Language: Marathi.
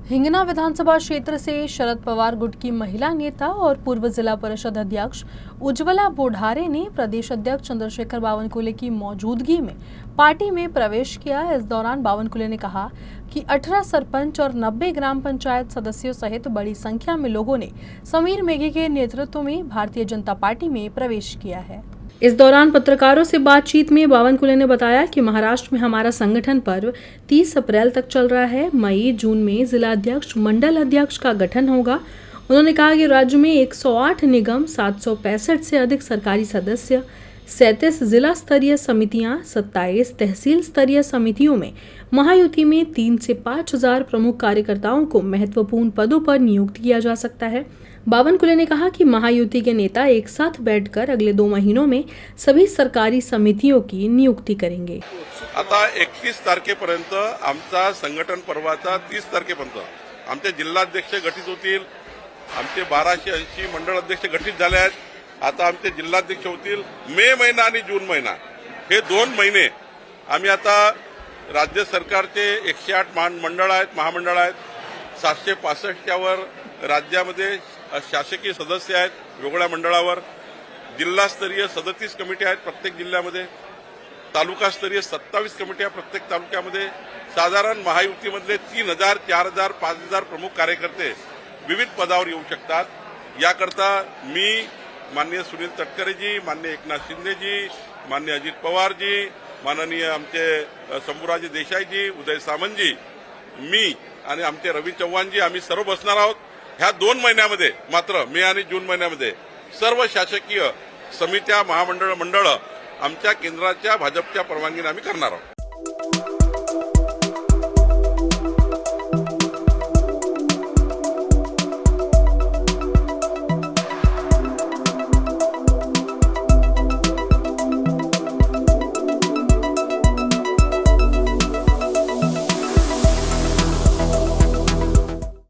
हिंगना विधानसभा क्षेत्र से शरद पवार गुट की महिला नेता और पूर्व जिला परिषद अध्यक्ष उज्ज्वला बोढ़ारे ने प्रदेश अध्यक्ष चंद्रशेखर बावनकुले की मौजूदगी में पार्टी में प्रवेश किया। इस दौरान बावनकुले ने कहा कि 18 सरपंच और 90 ग्राम पंचायत सदस्यों सहित बड़ी संख्या में लोगों ने समीर मेघे के नेतृत्व में भारतीय जनता पार्टी में प्रवेश किया है। इस दौरान पत्रकारों से बातचीत में बावनकुले ने बताया कि महाराष्ट्र में हमारा संगठन पर्व 30 अप्रैल तक चल रहा है। मई जून में जिला अध्यक्ष मंडल अध्यक्ष का गठन होगा। उन्होंने कहा कि राज्य में 108 निगम, 765 से अधिक सरकारी सदस्य, 37 जिला स्तरीय समितियां, 27 तहसील स्तरीय समितियों में महायुति में 3 से 5 हजार प्रमुख कार्यकर्ताओं को महत्वपूर्ण पदों पर नियुक्त किया जा सकता है। बावनकुले ने कहा कि महायुति के नेता एक साथ बैठकर अगले 2 महीनों में सभी सरकारी समितियों की नियुक्ती करेंगे। आता 31 तारखेपर्यंत आमचा संघटन पर्वाचा 30 तारखेपर्यंत आमचे जिल्हाध्यक्ष गठीत होतील। आमचे 1280 मंडळ अध्यक्ष गठीत झाले आहेत। आता आमचे जिल्हाध्यक्ष होतील। मे महिना आणि जून महिना हे 2 महिने आम्ही आता राज्य सरकारचे 108 मंडळ आहेत, महामंडळ आहेत, 765 च्यावर राज्यामध्ये शासकीय सदस्य आहेत वेगवेगळ्या मंडळावर, जिल्हास्तरीय 37 कमिटी आहेत प्रत्येक जिल्ह्यामध्ये, तालुकास्तरीय 27 कमिट्या प्रत्येक तालुक्यामध्ये, साधारण महायुतीमधले 3000, 4000, 5000 प्रमुख कार्यकर्ते विविध पदावर येऊ शकतात। याकरता मी माननीय सुनील तटकरेजी, माननीय एकनाथ शिंदेजी, माननीय अजित पवारजी, माननीय आमचे शंभूराजे देसाईजी, उदय सामंतजी, मी आणि आमचे रवी चव्हाणजी आम्ही सर्व बसणार आहोत। ह्या 2 महिन्यामध्ये मात्र मे आणि जून महिन्यामध्ये सर्व शासकीय समित्या, महामंडळ, मंडळ आमच्या केंद्राच्या भाजपच्या परवानगीने आम्ही करणार आहोत।